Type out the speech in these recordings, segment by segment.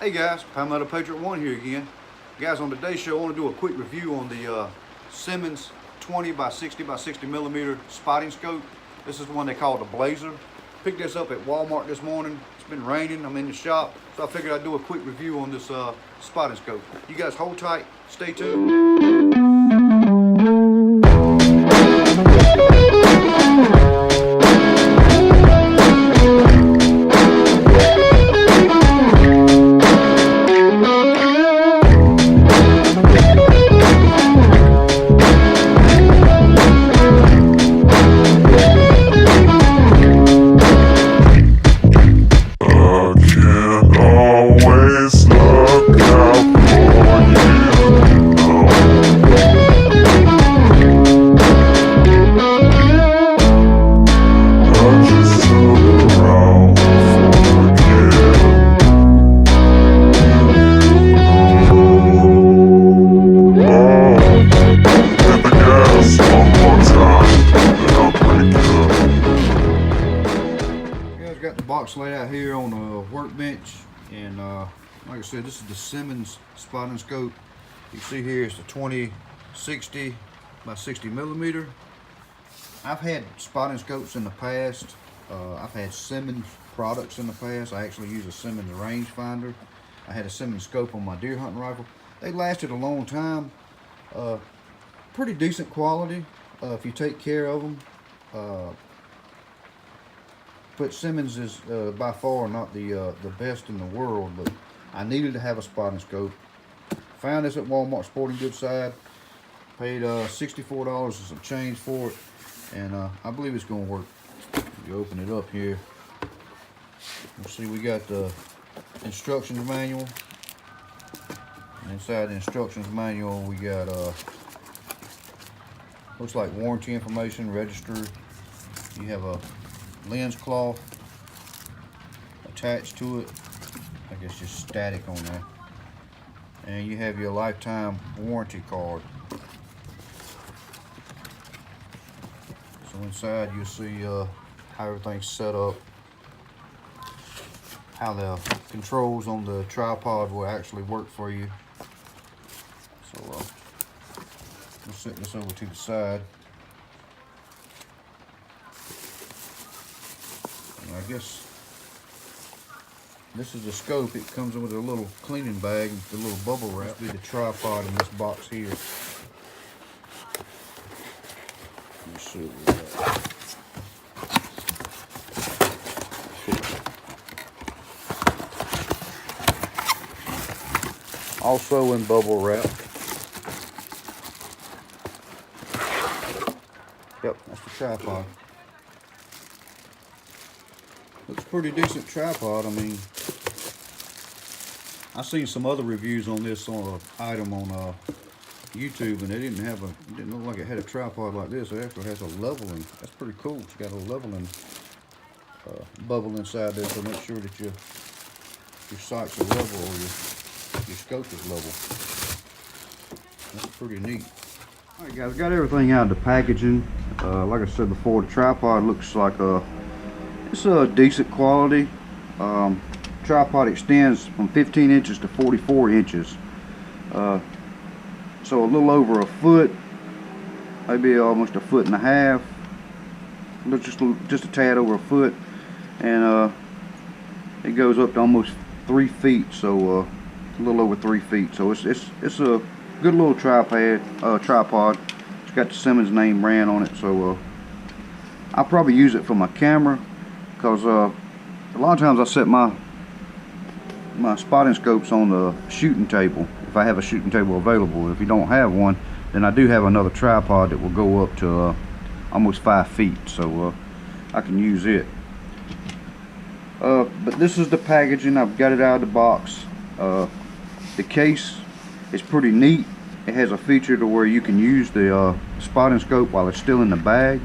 Hey guys, Palmetto Patriot 1 here again. Guys, on today's show, I want to do a quick review on the Simmons 20 by 60 by 60 millimeter spotting scope. This is the one they call the Blazer. Picked this up at Walmart this morning. It's been raining, I'm in the shop, so I figured I'd do a quick review on this spotting scope. You guys hold tight, stay tuned. Got the box laid out here on a workbench, and like I said, this is the Simmons spotting scope. You can see here it's the 2060 by 60 millimeter. I've had spotting scopes in the past. I've had Simmons products in the past. I actually use a Simmons rangefinder. I had a Simmons scope on my deer hunting rifle. They lasted a long time. Pretty decent quality if you take care of them. But Simmons is by far not the best in the world, but I needed to have a spotting scope. Found this at Walmart sporting goods side. Paid $64 and some change for it, and I believe it's going to work. You open it up here. You'll see we got the instructions manual. And inside the instructions manual, we got looks like warranty information, register. You have a lens cloth attached to it, I guess just static on there, and you have your lifetime warranty card. So inside you'll see how everything's set up, how the controls on the tripod will actually work for you. So we'll set this over to the side. I guess this is the scope. It comes with a little cleaning bag with a little bubble wrap. This will be the tripod in this box here. Let me see what we got. Also in bubble wrap. Yep, that's the tripod. Looks pretty decent tripod. I mean, I've seen some other reviews on this item on YouTube, and they didn't look like it had a tripod like this. It actually has a leveling. That's pretty cool. It's got a leveling bubble inside there, so make sure that your sights are level or your scope is level. That's pretty neat. All right, guys, got everything out of the packaging. Like I said before, the tripod looks like it's a decent quality. Tripod extends from 15 inches to 44 inches. So a little over a foot, maybe almost a foot and a half. Just a tad over a foot. And it goes up to almost 3 feet, so a little over 3 feet. So it's a good little tripod. It's got the Simmons name brand on it, so I'll probably use it for my camera. Because a lot of times I set my spotting scopes on the shooting table if I have a shooting table available. If you don't have one, then I do have another tripod that will go up to almost 5 feet, so I can use it. But this is the packaging. I've got it out of the box. The case is pretty neat. It has a feature to where you can use the spotting scope while it's still in the bag.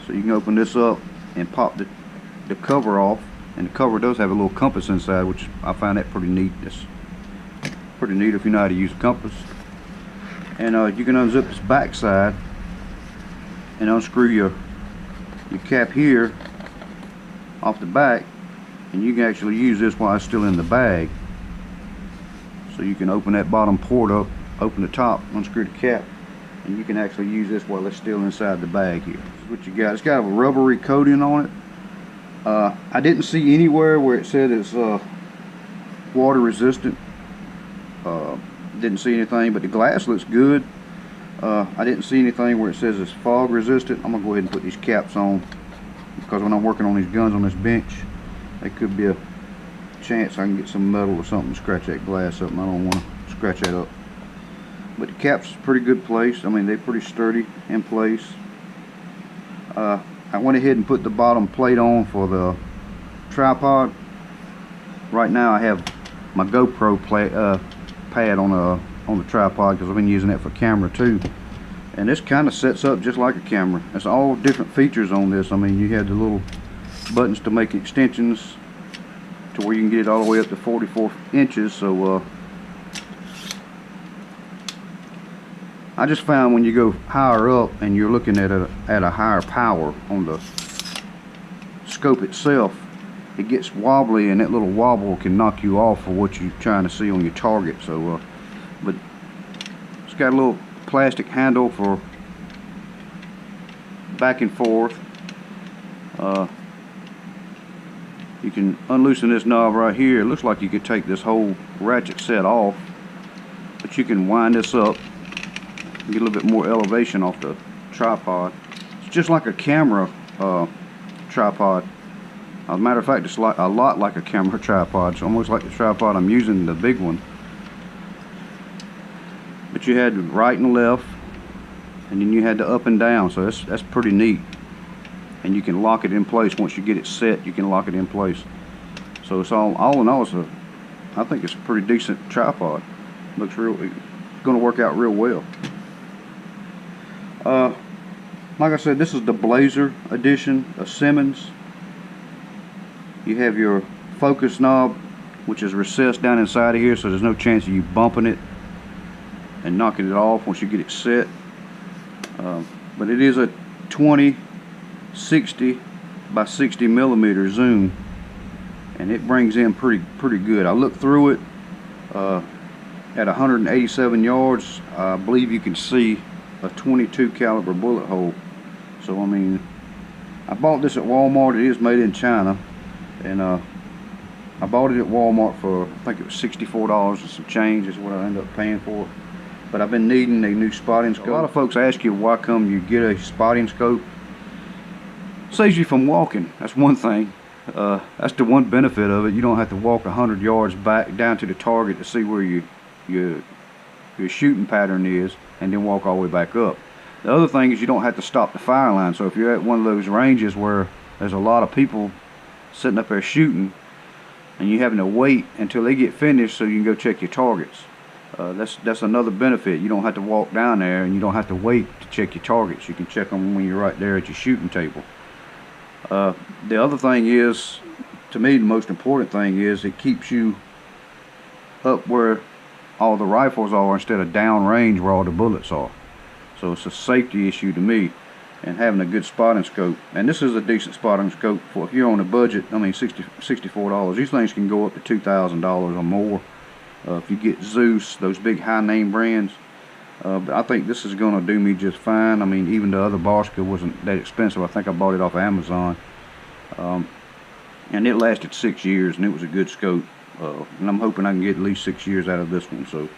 So you can open this up and pop the cover off, and the cover does have a little compass inside, which I find that pretty neat. It's pretty neat if you know how to use a compass. And you can unzip this back side and unscrew your cap here off the back, and you can actually use this while it's still in the bag. So you can open that bottom port up, open the top, unscrew the cap, and you can actually use this while it's still inside the bag here. This is what you got. It's got a rubbery coating on it. I didn't see anywhere where it said it's water resistant. Didn't see anything, but the glass looks good. I didn't see anything where it says it's fog resistant. I'm gonna go ahead and put these caps on, because when I'm working on these guns on this bench, there could be a chance I can get some metal or something to scratch that glass up, and I don't want to scratch that up. But the cap's a pretty good place. I mean, they're pretty sturdy in place. I went ahead and put the bottom plate on for the tripod. Right now I have my GoPro pad on the tripod, because I've been using that for camera too. And this kind of sets up just like a camera. There's all different features on this. I mean, you have the little buttons to make extensions to where you can get it all the way up to 44 inches. So I just found when you go higher up and you're looking at a higher power on the scope itself, it gets wobbly, and that little wobble can knock you off of what you're trying to see on your target. So but it's got a little plastic handle for back and forth. You can unloosen this knob right here. It looks like you could take this whole ratchet set off, but you can wind this up and get a little bit more elevation off the tripod. It's just like a camera tripod. As a matter of fact, it's like a lot like a camera tripod. It's almost like the tripod I'm using, the big one. But you had the right and left, and then you had the up and down. So that's pretty neat. And you can lock it in place once you get it set. You can lock it in place. So it's all in all, I think it's a pretty decent tripod. Looks real. It's going to work out real well. Like I said, this is the Blazer edition of Simmons. You have your focus knob, which is recessed down inside of here, so there's no chance of you bumping it and knocking it off once you get it set. But it is a 20-60 by 60 millimeter zoom, and it brings in pretty good. I looked through it at 187 yards. I believe you can see a 22 caliber bullet hole. So I mean, I bought this at Walmart. It is made in China, and I bought it at Walmart for, I think it was $64 and some change is what I ended up paying for it. But I've been needing a new spotting scope. A lot of folks ask you why come you get a spotting scope. Saves you from walking. That's one thing. That's the one benefit of it. You don't have to walk 100 yards back down to the target to see where your shooting pattern is, and then walk all the way back up. The other thing is you don't have to stop the fire line. So if you're at one of those ranges where there's a lot of people sitting up there shooting, and you're having to wait until they get finished so you can go check your targets. That's another benefit. You don't have to walk down there, and you don't have to wait to check your targets. You can check them when you're right there at your shooting table. The other thing is, to me, the most important thing is it keeps you up where all the rifles are instead of down range where all the bullets are. So it's a safety issue to me, and having a good spotting scope. And this is a decent spotting scope for if you're on a budget. I mean, $64. These things can go up to $2,000 or more. If you get Zeus, those big high name brands. But I think this is going to do me just fine. I mean, even the other Bosca wasn't that expensive. I think I bought it off of Amazon. And it lasted 6 years, and it was a good scope. And I'm hoping I can get at least 6 years out of this one. So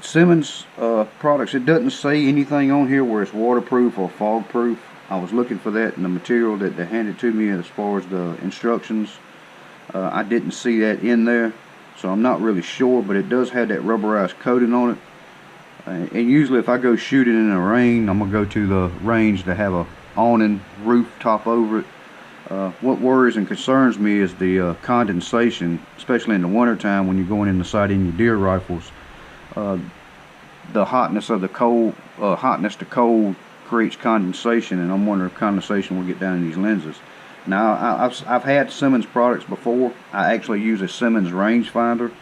Simmons products, it doesn't say anything on here where it's waterproof or fog proof. I was looking for that in the material that they handed to me as far as the instructions. I didn't see that in there. So I'm not really sure, but it does have that rubberized coating on it. And usually if I go shooting in the rain, I'm going to go to the range to have a awning roof top over it. What worries and concerns me is the condensation, especially in the wintertime when you're going in the sight in your deer rifles. The hotness of the cold, hotness to cold creates condensation, and I'm wondering if condensation will get down in these lenses. Now, I've had Simmons products before. I actually use a Simmons rangefinder,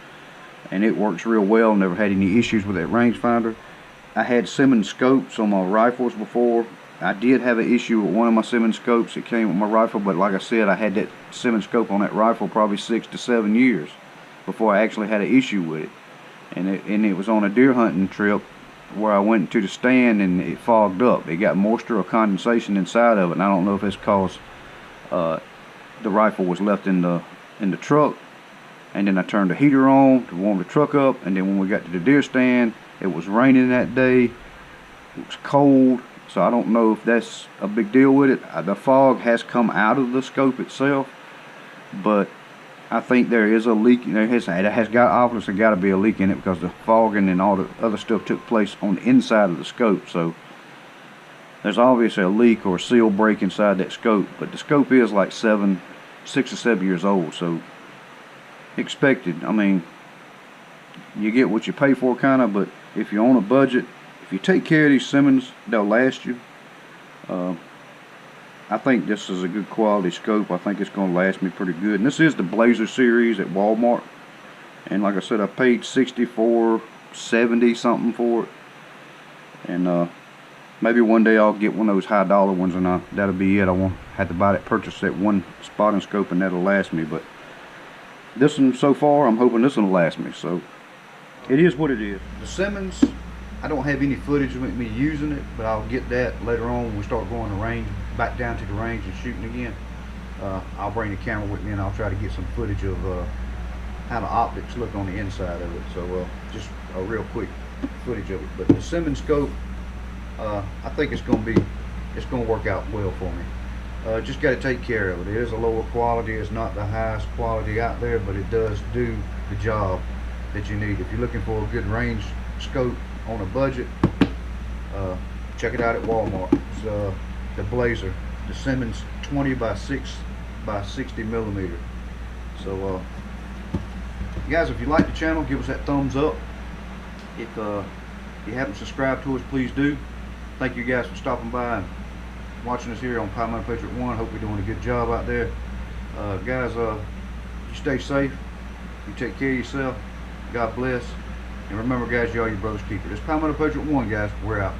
and it works real well. Never had any issues with that rangefinder. I had Simmons scopes on my rifles before, I did have an issue with one of my Simmons scopes. It came with my rifle, but like I said, I had that Simmons scope on that rifle probably 6 to 7 years before I actually had an issue with it. And it was on a deer hunting trip where I went to the stand and it fogged up. It got moisture or condensation inside of it, and I don't know if it's because the rifle was left in the truck, and then I turned the heater on to warm the truck up, and then when we got to the deer stand, it was raining that day. It was cold, so I don't know if that's a big deal with it. The fog has come out of the scope itself, but I think there is a leak. Obviously got to be a leak in it because the fogging and all the other stuff took place on the inside of the scope. So there's obviously a leak or a seal break inside that scope. But the scope is like 6 or 7 years old, so expected. I mean, you get what you pay for, kind of. But if you're on a budget, if you take care of these Simmons, they'll last you. I think this is a good quality scope. I think it's going to last me pretty good. And this is the Blazer series at Walmart. And like I said, I paid $64.70 something for it. And maybe one day I'll get one of those high dollar ones, and that'll be it. I won't have to purchase that one spotting scope, and that'll last me. But this one so far, I'm hoping this one will last me. So it is what it is. The Simmons, I don't have any footage with me using it, but I'll get that later on when we start going to range, back down to the range and shooting again. I'll bring the camera with me, and I'll try to get some footage of how the optics look on the inside of it. So just a real quick footage of it. But the Simmons scope, I think it's going to work out well for me. Just got to take care of it. It is a lower quality. It's not the highest quality out there, but it does do the job that you need. If you're looking for a good range scope on a budget, check it out at Walmart. It's the Blazer, the Simmons 20 by 6 by 60 millimeter. So guys, if you like the channel, give us that thumbs up. If you haven't subscribed to us, please do. Thank you guys for stopping by and watching us here on Palmetto Patriot 1. Hope we're doing a good job out there. Guys, you stay safe, you take care of yourself, God bless, and remember guys, you are your brother's keeper. This is Palmetto Patriot 1, guys. We're out.